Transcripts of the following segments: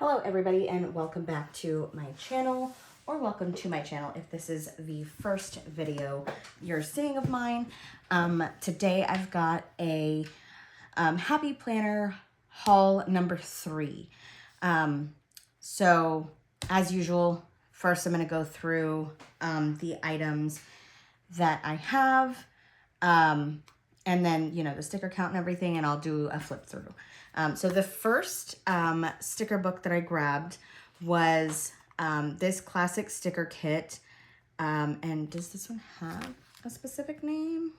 Hello everybody and welcome back to my channel, or welcome to my channel if this is the first video you're seeing of mine. Today I've got a Happy Planner haul number 3. So as usual, first I'm going to go through the items that I have, and then, you know, the sticker count and everything, and I'll do a flip through. So the first sticker book that I grabbed was this classic sticker kit. And does this one have a specific name?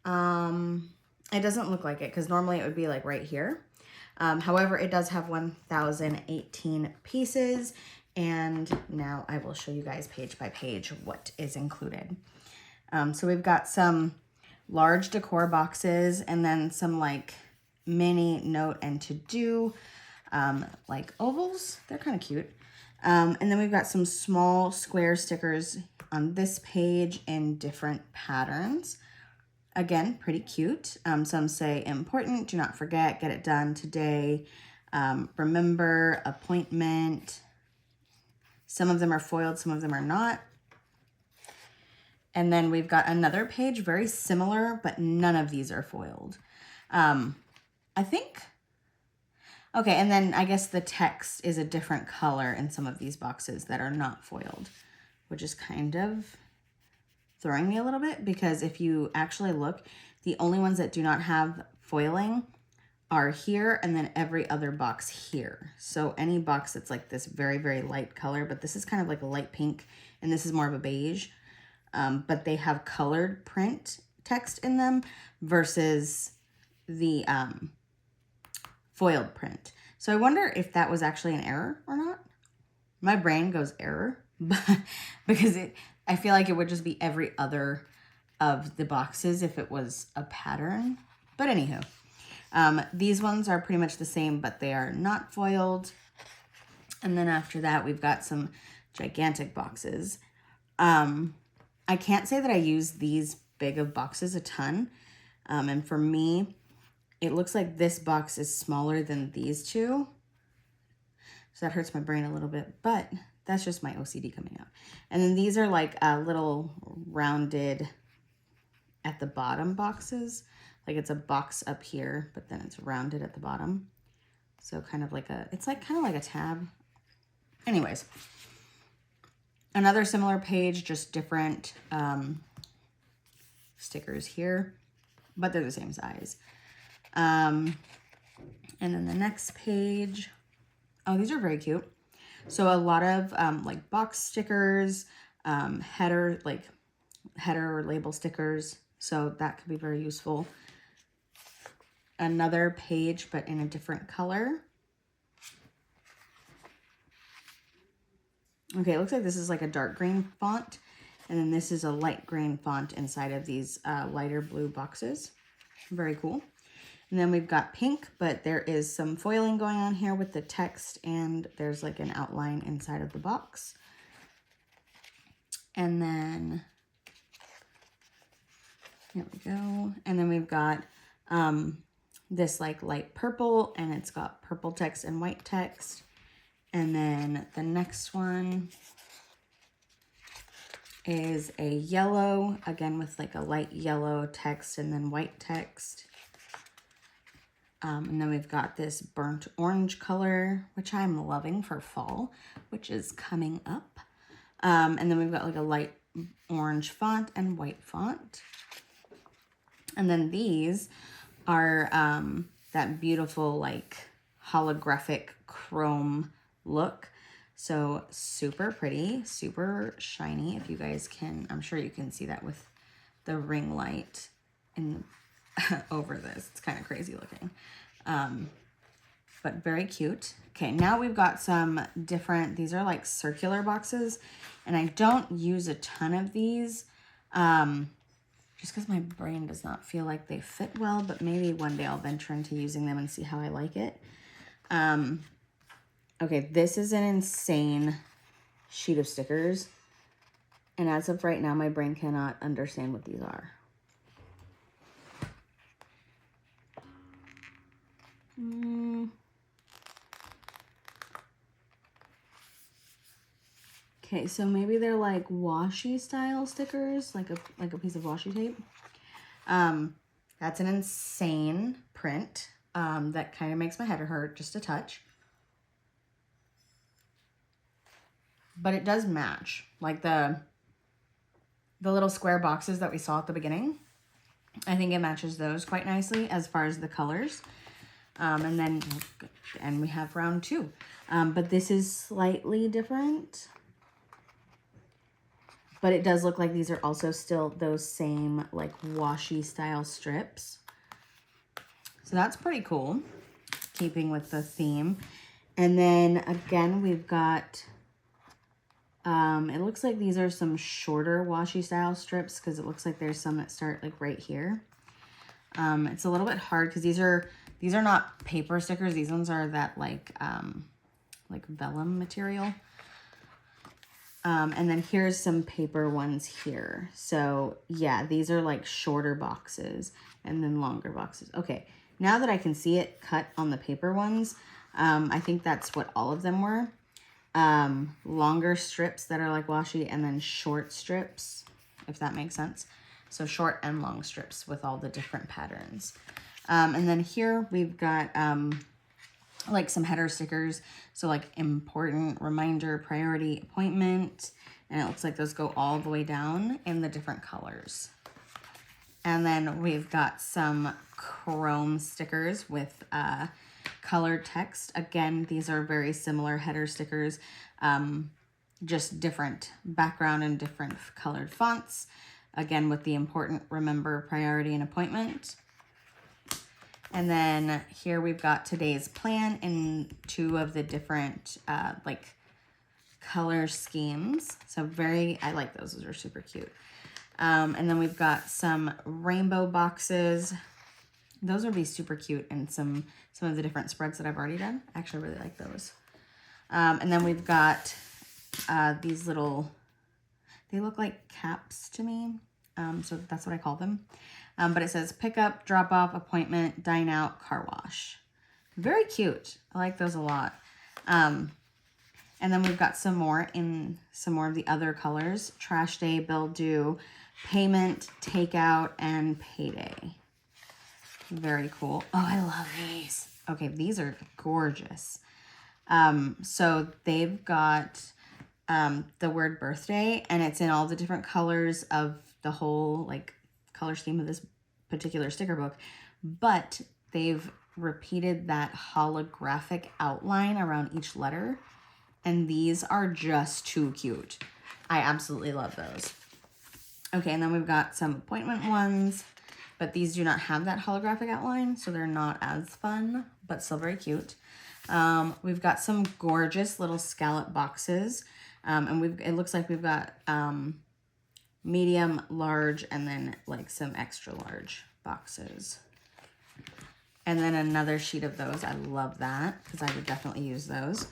It doesn't look like it because normally it would be like right here. However, it does have 1,018 pieces, and now I will show you guys page by page what is included. So we've got some large decor boxes and then some like mini note and to-do like ovals. They're kind of cute. And then we've got some small square stickers on this page in different patterns. Again, pretty cute. Some say important, do not forget, get it done today, remember, appointment. Some of them are foiled, some of them are not. And then we've got another page, very similar, but none of these are foiled. I think, okay, and then I guess the text is a different color in some of these boxes that are not foiled, which is kind of throwing me a little bit, because if you actually look, the only ones that do not have foiling are here and then every other box here. So any box that's like this very, very light color, but this is kind of like a light pink and this is more of a beige, but they have colored print text in them versus the foiled print. So I wonder if that was actually an error or not. My brain goes error, because I feel like it would just be every other of the boxes if it was a pattern. But anywho, these ones are pretty much the same, but they are not foiled. And then after that, we've got some gigantic boxes. I can't say that I use these big of boxes a ton. And for me, it looks like this box is smaller than these two. So that hurts my brain a little bit, but that's just my OCD coming out. And then these are like little rounded at the bottom boxes. Like it's a box up here, but then it's rounded at the bottom. So kind of like it's like kind of like a tab. Anyways, another similar page, just different stickers here, but they're the same size. And then the next page, oh, these are very cute. So a lot of like box stickers, header or label stickers. So that could be very useful. Another page, but in a different color. Okay, it looks like this is like a dark green font. And then this is a light green font inside of these lighter blue boxes. Very cool. And then we've got pink, but there is some foiling going on here with the text, and there's like an outline inside of the box. And then, here we go. And then we've got this like light purple, and it's got purple text and white text. And then the next one is a yellow, again with like a light yellow text and then white text. And then we've got this burnt orange color, which I'm loving for fall, which is coming up. And then we've got like a light orange font and white font. And then these are that beautiful like holographic chrome look. So super pretty, super shiny. If you guys can, I'm sure you can see that with the ring light in over this. It's kind of crazy looking, but very cute. Okay, now we've got some different, these are like circular boxes, and I don't use a ton of these just because my brain does not feel like they fit well, but maybe one day I'll venture into using them and see how I like it. Okay, this is an insane sheet of stickers, and as of right now, my brain cannot understand what these are. Okay, so maybe they're like washi style stickers, like a piece of washi tape. That's an insane print. That kind of makes my head hurt just a touch. But it does match, like the little square boxes that we saw at the beginning. I think it matches those quite nicely as far as the colors. And we have round 2. But this is slightly different. But it does look like these are also still those same like washi style strips. So that's pretty cool, keeping with the theme. And then again, we've got, it looks like these are some shorter washi style strips because it looks like there's some that start like right here. It's a little bit hard because these are not paper stickers. These ones are that like vellum material. And then here's some paper ones here. So yeah, these are like shorter boxes and then longer boxes. Okay, now that I can see it cut on the paper ones, I think that's what all of them were. Longer strips that are like washi and then short strips, if that makes sense. So short and long strips with all the different patterns. And then here we've got like some header stickers. So like important, reminder, priority, appointment. And it looks like those go all the way down in the different colors. And then we've got some chrome stickers with colored text. Again, these are very similar header stickers, just different background and different colored fonts. Again, with the important, remember, priority, and appointment. And then here we've got today's plan in 2 of the different like color schemes. So I like those. Those are super cute. And then we've got some rainbow boxes. Those would be super cute in some of the different spreads that I've already done. I actually really like those. And then we've got these little, they look like caps to me. So that's what I call them. But it says pick up, drop off, appointment, dine out, car wash. Very cute. I like those a lot. And then we've got some more of the other colors. Trash day, bill due, payment, takeout, and payday. Very cool. Oh, I love these. Okay, these are gorgeous. So they've got the word birthday, and it's in all the different colors of the whole like color scheme of this particular sticker book, but they've repeated that holographic outline around each letter, and these are just too cute. I absolutely love those. Okay, and then we've got some appointment ones, but these do not have that holographic outline, so they're not as fun, but still very cute. We've got some gorgeous little scallop boxes, and it looks like we've got medium, large, and then like some extra large boxes. And then another sheet of those. I love that because I would definitely use those.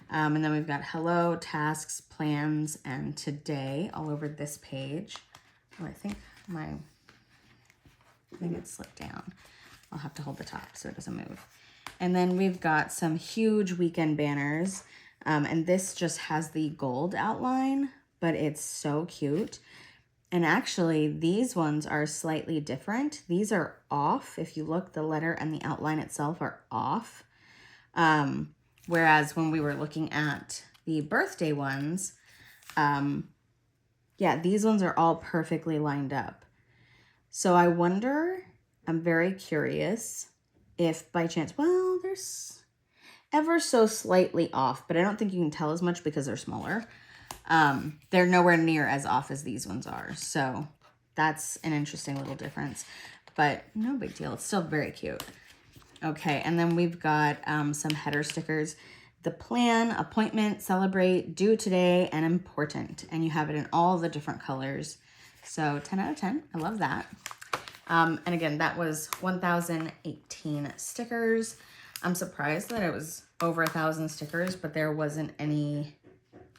And then we've got hello, tasks, plans, and today all over this page. Oh, I think it slipped down. I'll have to hold the top so it doesn't move. And then we've got some huge weekend banners. And this just has the gold outline, but it's so cute. And actually, these ones are slightly different. These are off. If you look, the letter and the outline itself are off. Whereas when we were looking at the birthday ones, yeah, these ones are all perfectly lined up. So I wonder, I'm very curious if by chance, well, there's ever so slightly off, but I don't think you can tell as much because they're smaller. They're nowhere near as off as these ones are. So that's an interesting little difference, but no big deal. It's still very cute. Okay, and then we've got some header stickers. The plan, appointment, celebrate, due today, and important. And you have it in all the different colors. So 10 out of 10. I love that. And again, that was 1,018 stickers. I'm surprised that it was over 1,000 stickers, but there wasn't any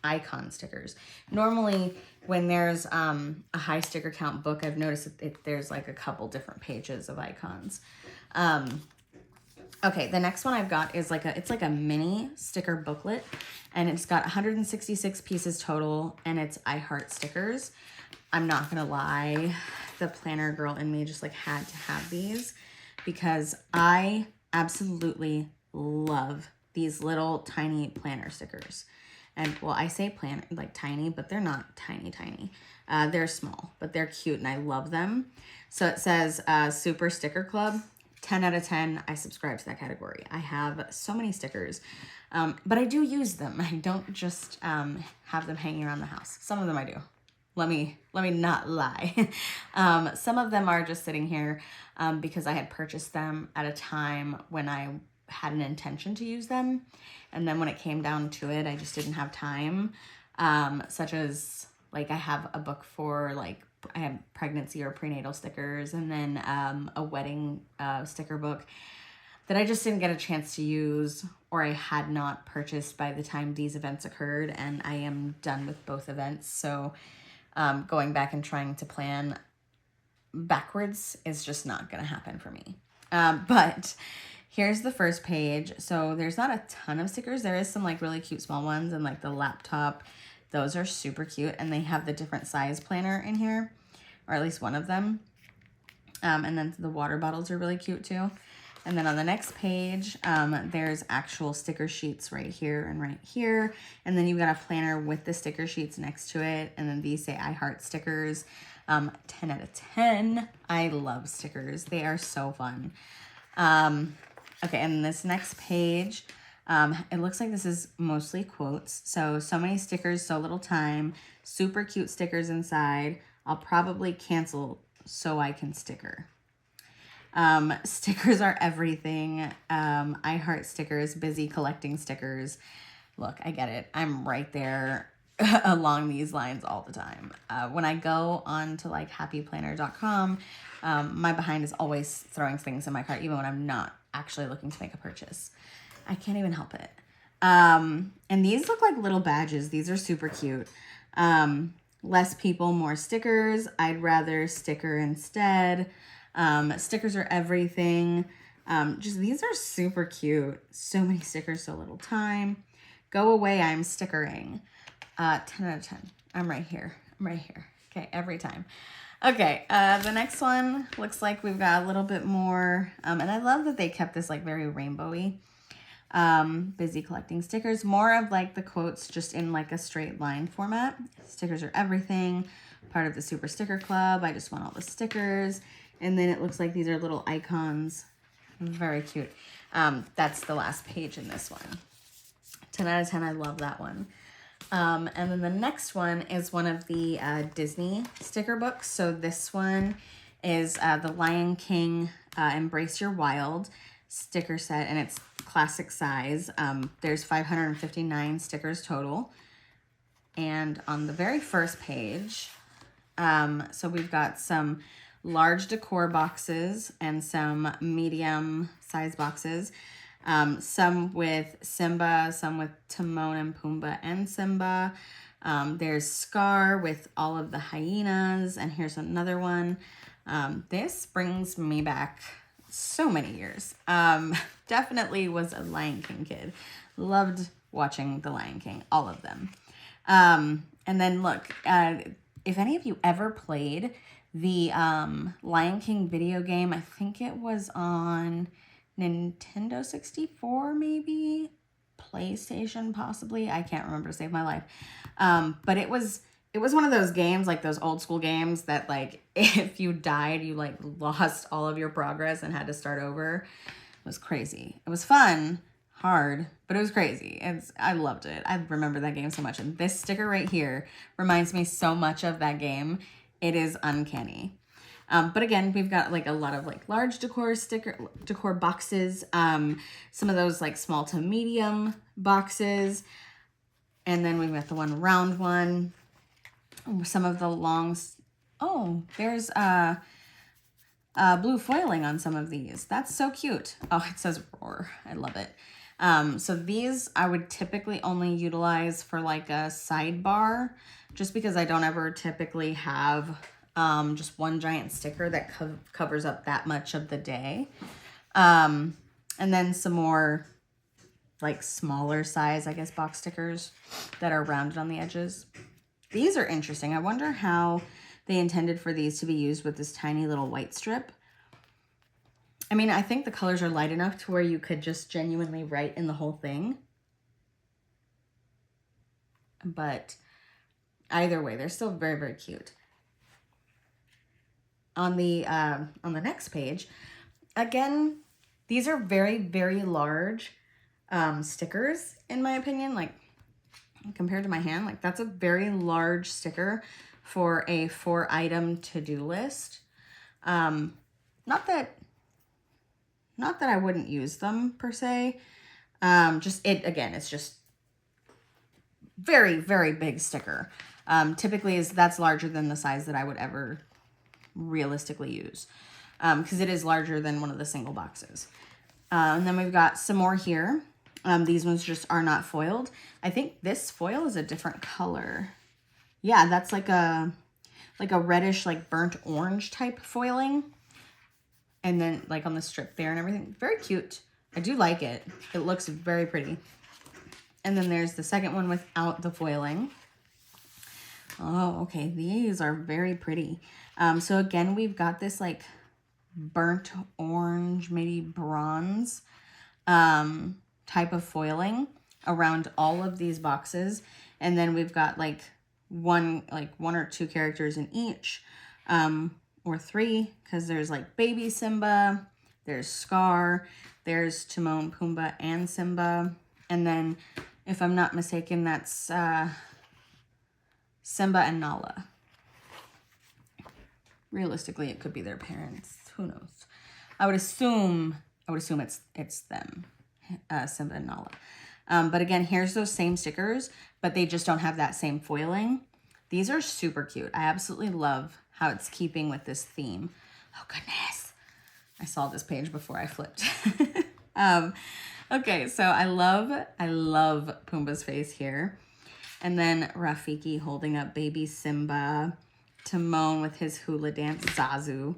icon stickers. Normally, when there's a high sticker count book, I've noticed that there's like a couple different pages of icons. Okay, the next one I've got is it's like a mini sticker booklet, and it's got 166 pieces total, and it's I Heart stickers. I'm not gonna lie, the planner girl in me just like had to have these because I absolutely love these little tiny planner stickers. And well, I say plan like tiny, but they're not tiny, tiny. They're small, but they're cute and I love them. So it says Super Sticker Club. 10 out of 10. I subscribe to that category. I have so many stickers, but I do use them. I don't just have them hanging around the house. Some of them I do. Let me not lie. Some of them are just sitting here because I had purchased them at a time when I had an intention to use them. And then when it came down to it, I just didn't have time. Such as like I have a book for like I have pregnancy or prenatal stickers, and then a wedding sticker book that I just didn't get a chance to use, or I had not purchased by the time these events occurred, and I am done with both events. So going back and trying to plan backwards is just not going to happen for me. But here's the first page. So there's not a ton of stickers. There is some like really cute small ones, and like the laptop, those are super cute, and they have the different size planner in here, or at least one of them. And then the water bottles are really cute too. And then on the next page, there's actual sticker sheets right here and right here. And then you've got a planner with the sticker sheets next to it. And then these say I Heart stickers. 10 out of 10. I love stickers. They are so fun. Okay, and this next page, it looks like this is mostly quotes. So many stickers, so little time. Super cute stickers inside. I'll probably cancel so I can sticker. Stickers are everything. I Heart stickers, busy collecting stickers. Look, I get it. I'm right there along these lines all the time. When I go on to like happyplanner.com, my behind is always throwing things in my cart, even when I'm not actually looking to make a purchase. I can't even help it. And these look like little badges. These are super cute. Less people, more stickers. I'd rather sticker instead. Stickers are everything. Just these are super cute. So many stickers, so little time. Go away, I'm stickering. 10 out of 10. I'm right here. I'm right here. Okay, every time. Okay, the next one looks like we've got a little bit more. And I love that they kept this like very rainbowy. Busy collecting stickers. More of like the quotes just in like a straight line format. Stickers are everything. Part of the Super Sticker Club. I just want all the stickers. And then it looks like these are little icons. Very cute. That's the last page in this one. 10 out of 10. I love that one. And then the next one is one of the Disney sticker books. So this one is the Lion King Embrace Your Wild sticker set, and it's classic size. There's 559 stickers total. And on the very first page, so we've got some large decor boxes and some medium size boxes. Some with Simba, some with Timon and Pumbaa and Simba. There's Scar with all of the hyenas, and here's another one. This brings me back so many years. Definitely was a Lion King kid. Loved watching The Lion King, all of them. And then look, if any of you ever played the Lion King video game, I think it was on Nintendo 64, maybe PlayStation, possibly. I can't remember to save my life. But it was one of those games, like those old school games that like if you died, you like lost all of your progress and had to start over. It was crazy. It was fun, hard, but it was crazy. I loved it. I remember that game so much. And this sticker right here reminds me so much of that game. It is uncanny. But again, we've got like a lot of like large decor boxes, some of those like small to medium boxes. And then we've got the one round one, some of the longs. Oh, there's blue foiling on some of these. That's so cute. Oh, it says Roar. I love it. So these I would typically only utilize for like a sidebar, just because I don't ever typically have just one giant sticker that covers up that much of the day. And then some more like smaller size, I guess, box stickers that are rounded on the edges. These are interesting. I wonder how they intended for these to be used with this tiny little white strip. I mean, I think the colors are light enough to where you could just genuinely write in the whole thing. But either way, they're still very, very cute. On the next page, again, these are very, very large stickers, in my opinion. Like, compared to my hand, like that's a very large sticker for a 4-item to-do list. Not that I wouldn't use them per se. It's just very, very big sticker. Typically that's larger than the size that I would ever realistically use, because it is larger than one of the single boxes. And then we've got some more here. These ones just are not foiled. I think this foil is a different color. Yeah, that's like a reddish, like burnt orange type foiling. And then like on the strip there and everything. Very cute. I do like it. It looks very pretty. And then there's the second one without the foiling. Oh, okay. These are very pretty. So again, we've got this like burnt orange, maybe bronze type of foiling around all of these boxes. And then we've got like one or two characters in each, or 3, because there's like baby Simba, there's Scar, there's Timon, Pumbaa, and Simba. And then, if I'm not mistaken, that's Simba and Nala. Realistically, it could be their parents. Who knows? I would assume it's them, Simba and Nala. But again, here's those same stickers, but they just don't have that same foiling. These are super cute. I absolutely love how it's keeping with this theme. Oh goodness. I saw this page before I flipped. Okay, so I love Pumbaa's face here. And then Rafiki holding up baby Simba. Timon with his hula dance. Zazu.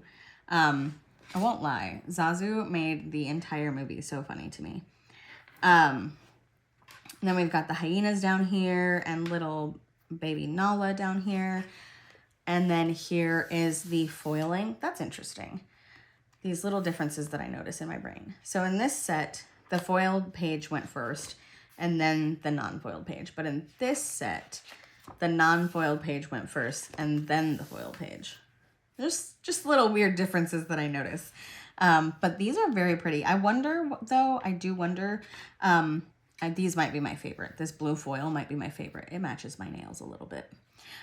I won't lie. Zazu made the entire movie so funny to me. And then we've got the hyenas down here and little baby Nala down here. And then here is the foiling. That's interesting. These little differences that I notice in my brain. So in this set, the foiled page went first and then the non-foiled page. But in this set, the non-foiled page went first and then the foiled page. There's just little weird differences that I notice. But these are very pretty. I wonder, though, these might be my favorite. This blue foil might be my favorite. It matches my nails a little bit.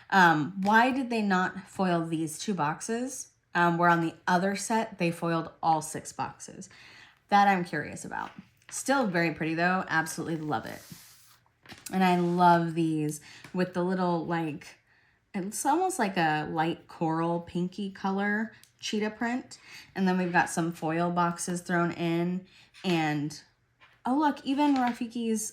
Why did they not foil these 2 boxes? Where on the other set, they foiled all 6 boxes. That I'm curious about. Still very pretty, though. Absolutely love it. And I love these with the little, like, it's almost like a light coral pinky color cheetah print. And then we've got some foil boxes thrown in. And, oh, look, even Rafiki's,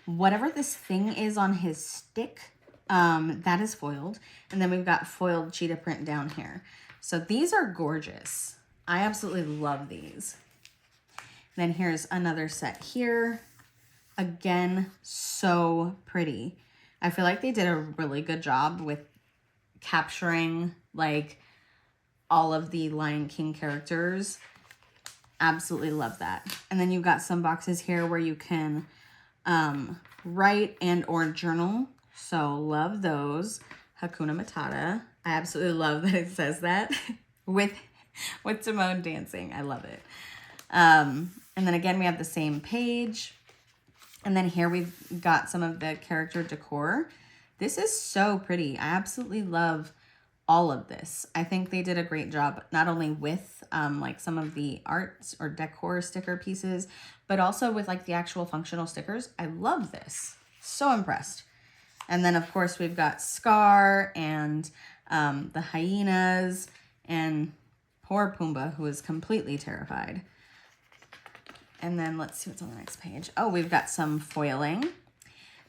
whatever this thing is on his stick, that is foiled. And then we've got foiled cheetah print down here. So these are gorgeous. I absolutely love these. Then here's another set here. Again, so pretty. I feel like they did a really good job with capturing like all of the Lion King characters. Absolutely love that. And then you've got some boxes here where you can write and or journal. So love those. Hakuna Matata. I absolutely love that it says that with Timon dancing. I love it. And then again, we have the same page. And then here we've got some of the character decor. This is so pretty. I absolutely love all of this. I think they did a great job, not only with like some of the arts or decor sticker pieces, but also with like the actual functional stickers. I love this. So impressed. And then of course we've got Scar and the hyenas and poor Pumbaa, who is completely terrified. And then let's see what's on the next page. Oh, we've got some foiling.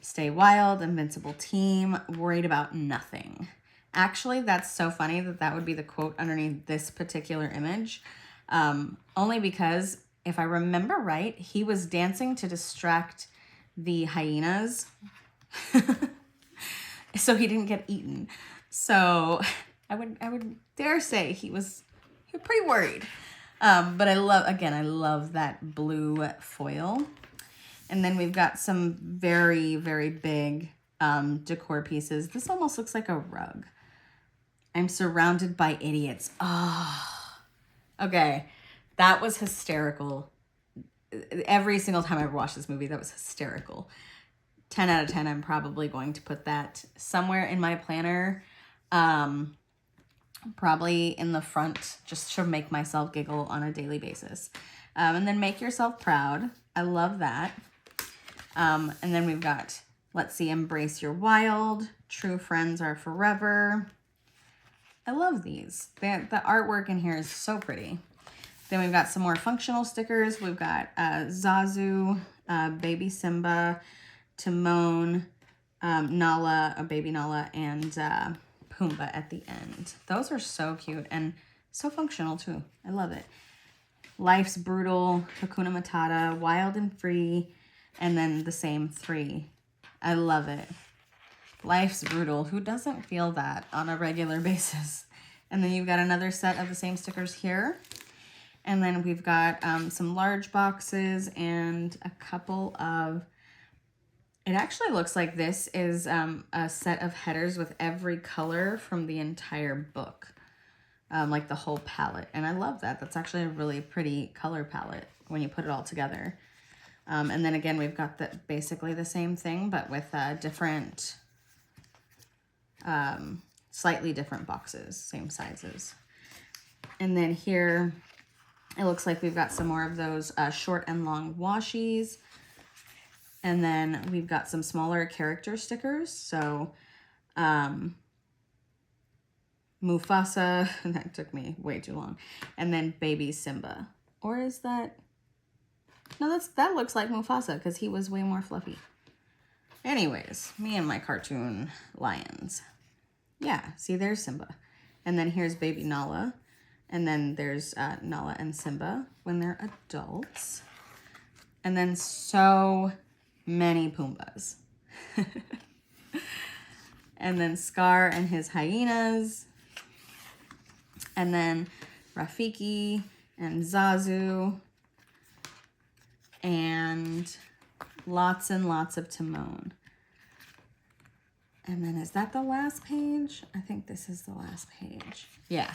Stay wild, invincible team, worried about nothing. Actually, that's so funny that would be the quote underneath this particular image. Only because if I remember right, he was dancing to distract the hyenas so he didn't get eaten. So I would dare say he was pretty worried. But I love that blue foil. And then we've got some very, very big decor pieces. This almost looks like a rug. I'm surrounded by idiots. Oh, okay. That was hysterical. Every single time I ever watched this movie, that was hysterical. 10 out of 10. I'm probably going to put that somewhere in my planner. Probably in the front, just to make myself giggle on a daily basis. And then Make Yourself Proud. I love that. And then we've got, let's see, Embrace Your Wild. True Friends Are Forever. I love these. The artwork in here is so pretty. Then we've got some more functional stickers. We've got Zazu, Baby Simba, Timon, Nala, Baby Nala, and Pumbaa at the end. Those are so cute and so functional too. I love it. Life's Brutal, Hakuna Matata, Wild and Free, and then the same 3. I love it. Life's brutal. Who doesn't feel that on a regular basis? And then you've got another set of the same stickers here. And then we've got some large boxes and a couple of, it actually looks like this is a set of headers with every color from the entire book. Like the whole palette. And I love that. That's actually a really pretty color palette when you put it all together. And then again, we've got basically the same thing, but with different, slightly different boxes, same sizes. And then here, it looks like we've got some more of those short and long washies. And then we've got some smaller character stickers. So Mufasa, that took me way too long. And then Baby Simba. Or is that... No, that looks like Mufasa because he was way more fluffy. Anyways, me and my cartoon lions. Yeah, see, there's Simba. And then here's Baby Nala. And then there's Nala and Simba when they're adults. And then so many Pumbas. And then Scar and his hyenas. And then Rafiki and Zazu. And lots of Timon. And then is that the last page? I think this is the last page. Yeah.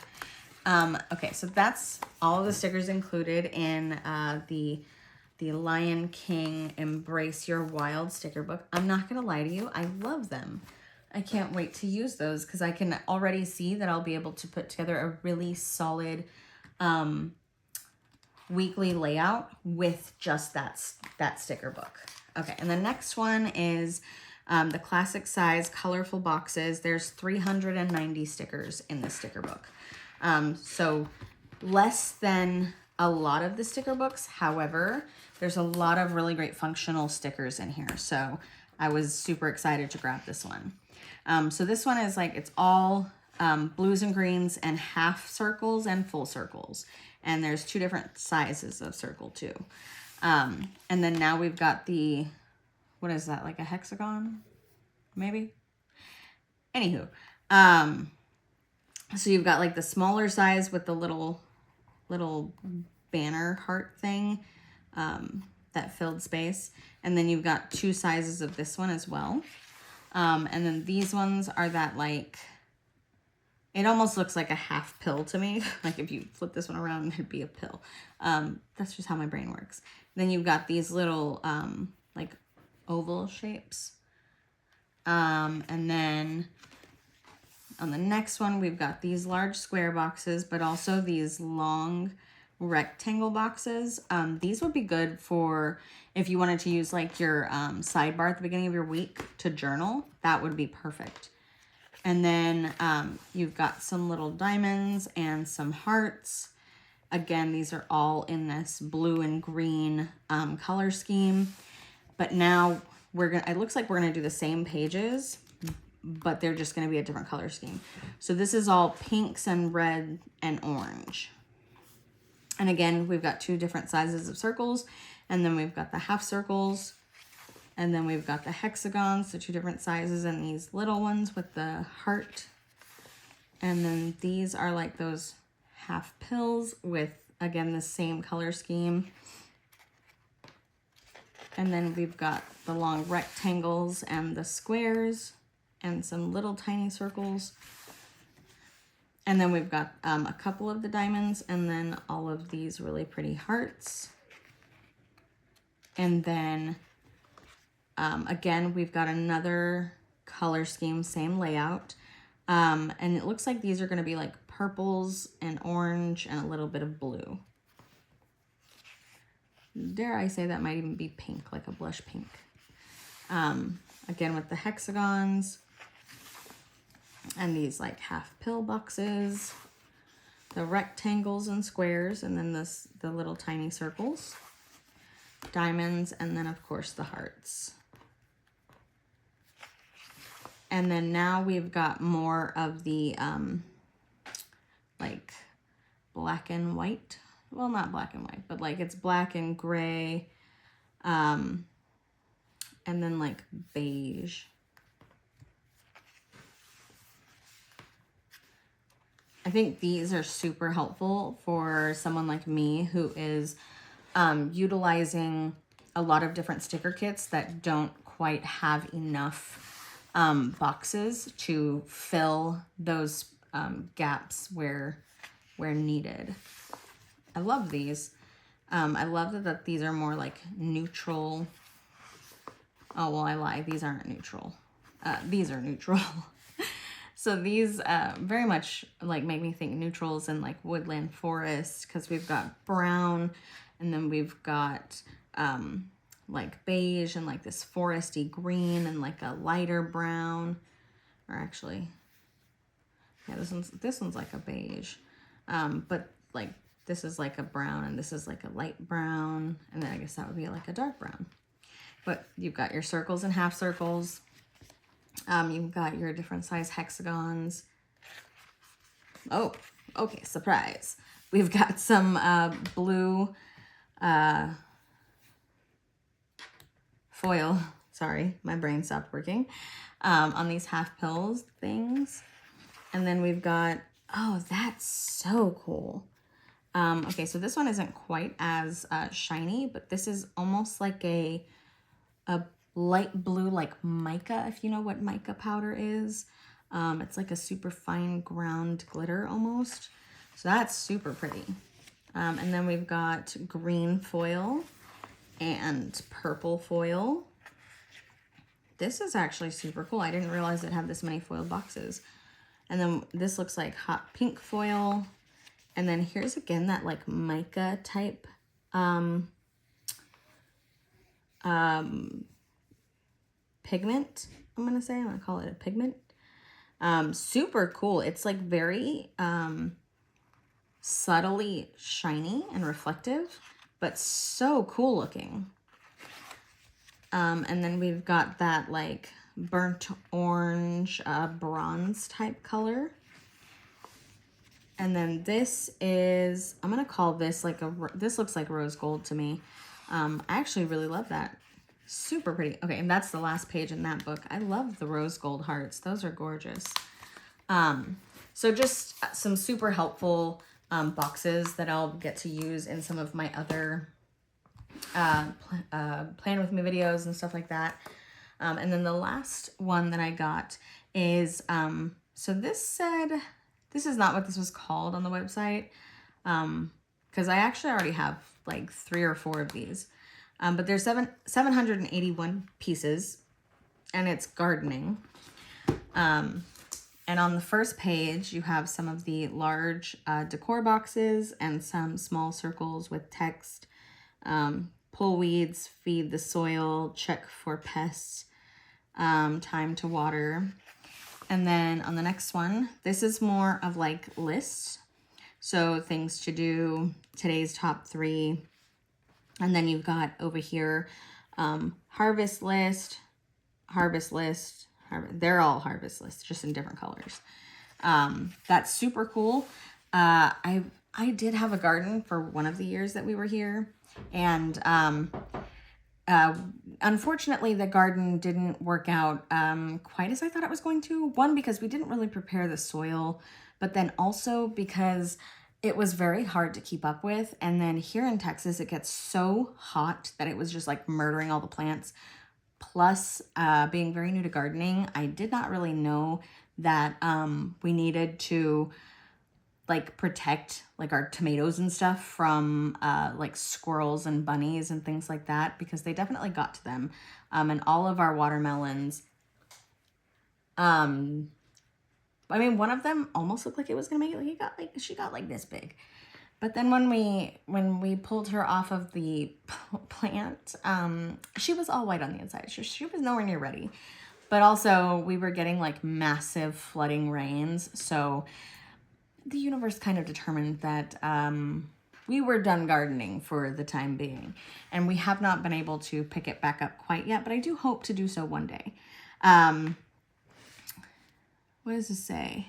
Okay, so that's all of the stickers included in the Lion King Embrace Your Wild sticker book. I'm not going to lie to you. I love them. I can't wait to use those because I can already see that I'll be able to put together a really solid weekly layout with just that sticker book. Okay, and the next one is the classic size colorful boxes. There's 390 stickers in this sticker book. So less than a lot of the sticker books. However, there's a lot of really great functional stickers in here. So I was super excited to grab this one. So this one is like, it's all blues and greens and half circles and full circles. And there's 2 different sizes of circle too. And then now we've got the, what is that? Like a hexagon, maybe? Anywho, so you've got like the smaller size with the little banner heart thing, that filled space. And then you've got 2 sizes of this one as well. And then these ones are that like, it almost looks like a half pill to me. Like if you flip this one around, it'd be a pill. That's just how my brain works. Then you've got these little like oval shapes. And then on the next one, we've got these large square boxes, but also these long rectangle boxes. These would be good for if you wanted to use like your sidebar at the beginning of your week to journal. That would be perfect. And then you've got some little diamonds and some hearts. Again, these are all in this blue and green color scheme. But now it looks like we're gonna do the same pages, but they're just gonna be a different color scheme. So this is all pinks and red and orange. And again, we've got 2 different sizes of circles, and then we've got the half circles, and then we've got the hexagons, so 2 different sizes, and these little ones with the heart. And then these are like those half pills with, again, the same color scheme. And then we've got the long rectangles and the squares and some little tiny circles. And then we've got a couple of the diamonds, and then all of these really pretty hearts. And then again, we've got another color scheme, same layout. And it looks like these are going to be like purples and orange and a little bit of blue. Dare I say that might even be pink, like a blush pink. Again, with the hexagons and these like half pill boxes, the rectangles and squares, and then the little tiny circles, diamonds, and then of course the hearts. And then now we've got more of the like black and white. Well, not black and white, but like it's black and gray, and then like beige. I think these are super helpful for someone like me who is utilizing a lot of different sticker kits that don't quite have enough boxes to fill those gaps where needed. I love these. I love that these are more like neutral. Oh, well, I lied. These aren't neutral. These are neutral. So these very much like make me think neutrals and like woodland forest, because we've got brown, and then we've got like beige and like this foresty green and like a lighter brown, or actually, yeah, this one's like a beige, but like this is like a brown and this is like a light brown, and then I guess that would be like a dark brown. But you've got your circles and half circles. You've got your different size hexagons. Oh, okay, surprise. We've got some blue foil. Sorry, my brain stopped working. On these half pills things. And then we've got, oh, that's so cool. Okay, so this one isn't quite as shiny, but this is almost like a light blue, like mica, if you know what mica powder is. It's like a super fine ground glitter almost. So that's super pretty. And then we've got green foil and purple foil. This is actually super cool. I didn't realize it had this many foiled boxes. And then this looks like hot pink foil. And then here's again that like mica type pigment, I'm gonna say. I'm gonna call it a pigment. Super cool. It's like very subtly shiny and reflective, but so cool looking. And then we've got that like burnt orange bronze type color. And then this is, I'm gonna call this like this looks like rose gold to me. I actually really love that. Super pretty. Okay, and that's the last page in that book. I love the rose gold hearts. Those are gorgeous. So just some super helpful boxes that I'll get to use in some of my other plan with me videos and stuff like that. And then the last one that I got is, so this said, this is not what this was called on the website, because I actually already have like 3 or 4 of these. But there's 781 pieces, and it's gardening. And on the first page, you have some of the large decor boxes and some small circles with text. Pull weeds, feed the soil, check for pests, time to water. And then on the next one, this is more of like lists. So things to do, today's top 3. And then you've got over here, harvest list, they're all harvest lists, just in different colors. That's super cool. I I did have a garden for one of the years that we were here. And unfortunately, the garden didn't work out quite as I thought it was going to. One, because we didn't really prepare the soil, but then also because it was very hard to keep up with. And then here in Texas, it gets so hot that it was just like murdering all the plants. Plus, being very new to gardening, I did not really know that we needed to like protect like our tomatoes and stuff from like squirrels and bunnies and things like that, because they definitely got to them. And all of our watermelons, I mean, one of them almost looked like it was gonna make it. Like she got like this big. But then when we pulled her off of the plant, she was all white on the inside. She was nowhere near ready. But also we were getting like massive flooding rains, so the universe kind of determined that we were done gardening for the time being. And we have not been able to pick it back up quite yet, but I do hope to do so one day. What does it say?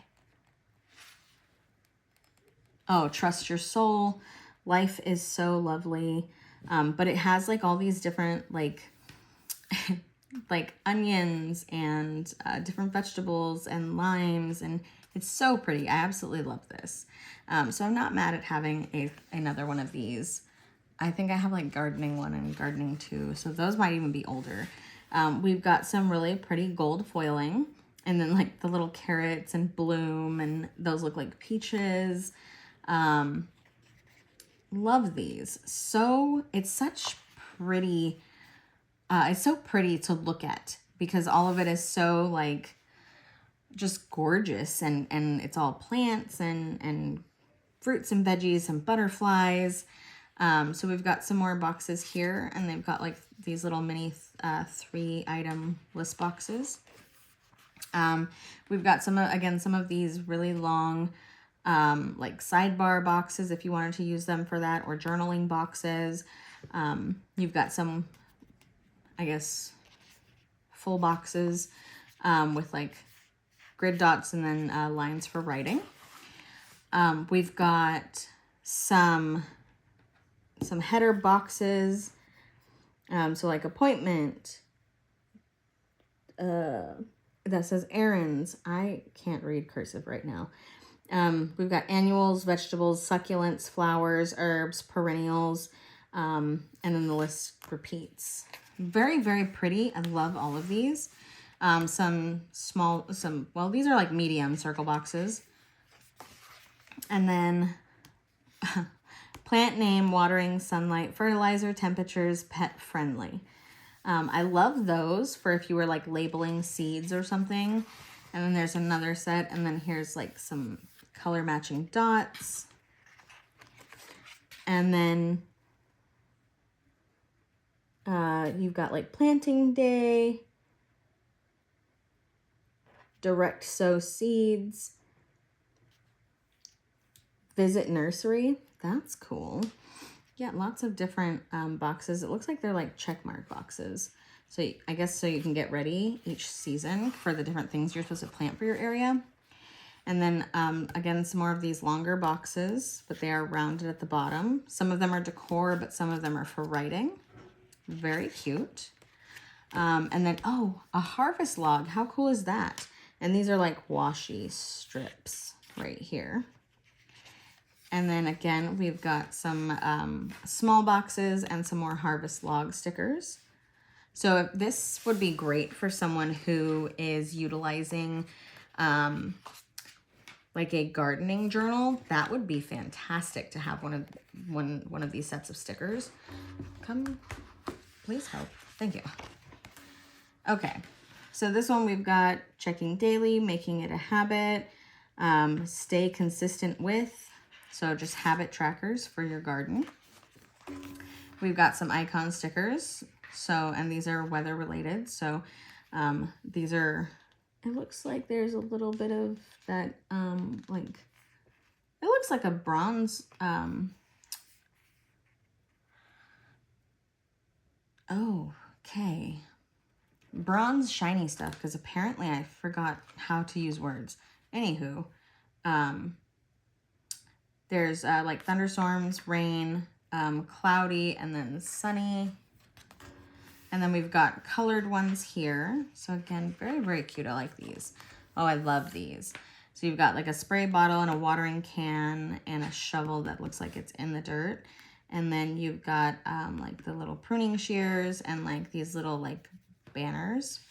Oh, trust your soul. Life is so lovely. But it has like all these different like like onions and different vegetables and limes, and it's so pretty. I absolutely love this. So I'm not mad at having another one of these. I think I have like gardening 1 and gardening 2, so those might even be older. We've got some really pretty gold foiling, and then like the little carrots and bloom, and those look like peaches. Love these. So it's such pretty, it's so pretty to look at because all of it is so like just gorgeous, and it's all plants and fruits and veggies and butterflies. So we've got some more boxes here, and they've got like these little mini 3-item list boxes. We've got some of these really long like sidebar boxes if you wanted to use them for that, or journaling boxes. You've got some, I guess, full boxes with like grid dots and then lines for writing. We've got some header boxes, so like appointment, that says errands. I can't read cursive right now. We've got annuals, vegetables, succulents, flowers, herbs, perennials, and then the list repeats. Very, very pretty. I love all of these. Well, these are like medium circle boxes. And then plant name, watering, sunlight, fertilizer, temperatures, pet friendly. I love those for if you were like labeling seeds or something. And then there's another set, and then here's like some color matching dots. And then you've got like planting day, direct sow seeds, visit nursery. That's cool. Yeah, lots of different boxes. It looks like they're like check mark boxes. So I guess so you can get ready each season for the different things you're supposed to plant for your area. And then again, some more of these longer boxes, but they are rounded at the bottom. Some of them are decor, but some of them are for writing. Very cute. And then, oh, a harvest log. How cool is that? And these are like washi strips right here. And then again, we've got some small boxes and some more harvest log stickers. So this would be great for someone who is utilizing like a gardening journal. That would be fantastic to have one of these sets of stickers. Come, please help. Thank you. Okay, so this one we've got checking daily, making it a habit, stay consistent with. So just habit trackers for your garden. We've got some icon stickers. So, and these are weather related. So these are, it looks like there's a little bit of that, like, it looks like a bronze, oh, okay. Bronze shiny stuff, because apparently I forgot how to use words. Anywho, There's like thunderstorms, rain, cloudy, and then sunny. And then we've got colored ones here. So again, very, very cute. I like these. Oh, I love these. So you've got like a spray bottle and a watering can and a shovel that looks like it's in the dirt. And then you've got like the little pruning shears and like these little like banners.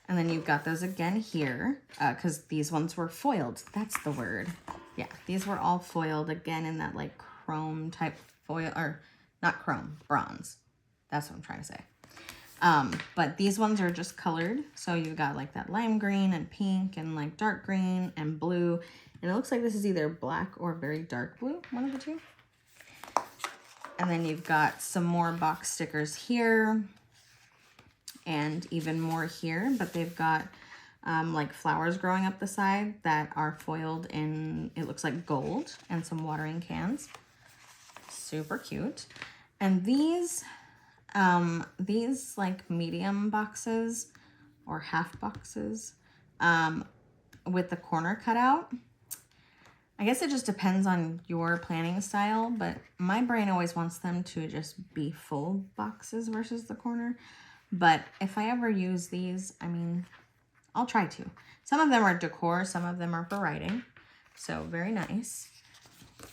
And then you've got those again here because these ones were foiled. That's the word. Yeah, these were all foiled again in that like chrome type foil, or not chrome, bronze. That's what I'm trying to say. But these ones are just colored. So you've got like that lime green and pink and like dark green and blue. And it looks like this is either black or very dark blue, one of the two. And then you've got some more box stickers here and even more here, but they've got like flowers growing up the side that are foiled in, it looks like gold, and some watering cans. Super cute. And these like medium boxes or half boxes with the corner cut out. I guess it just depends on your planning style, but my brain always wants them to just be full boxes versus the corner. But if I ever use these, I mean, I'll try to. Some of them are decor, some of them are for writing. So very nice.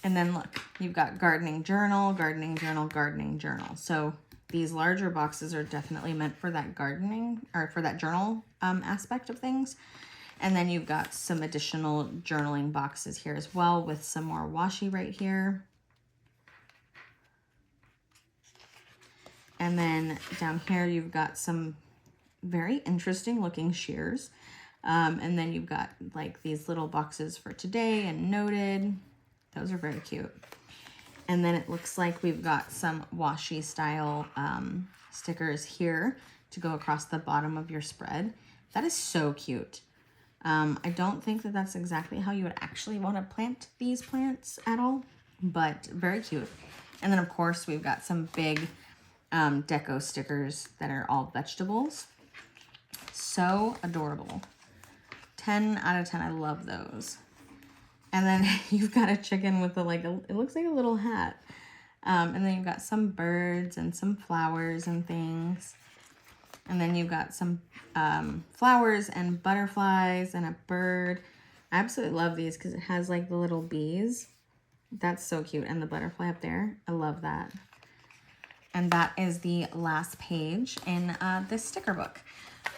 And then look, you've got gardening journal, gardening journal, gardening journal. So these larger boxes are definitely meant for that gardening or for that journal aspect of things. And then you've got some additional journaling boxes here as well with some more washi right here. And then down here, you've got some very interesting looking shears. And then you've got like these little boxes for today and noted. Those are very cute. And then it looks like we've got some washi style stickers here to go across the bottom of your spread. That is so cute. I don't think that that's exactly how you would actually want to plant these plants at all, but very cute. And then of course we've got some big deco stickers that are all vegetables. So adorable. 10 out of 10. I love those. And then you've got a chicken with it looks like a little hat. And then you've got some birds and some flowers and things. And then you've got some flowers and butterflies and a bird. I absolutely love these because it has like the little bees. That's so cute. And the butterfly up there. I love that. And that is the last page in this sticker book.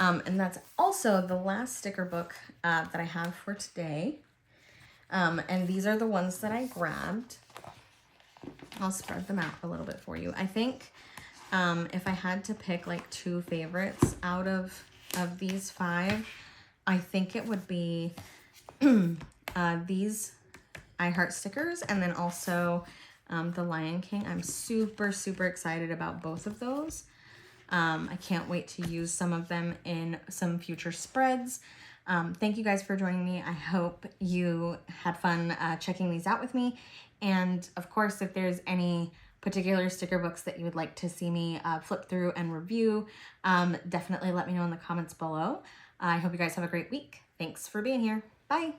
And that's also the last sticker book that I have for today. And these are the ones that I grabbed. I'll spread them out a little bit for you. I think if I had to pick like two favorites out of these 5, I think it would be these I Heart stickers, and then also the Lion King. I'm super, super excited about both of those. I can't wait to use some of them in some future spreads. Thank you guys for joining me. I hope you had fun checking these out with me. And of course, if there's any particular sticker books that you would like to see me flip through and review, definitely let me know in the comments below. I hope you guys have a great week. Thanks for being here. Bye.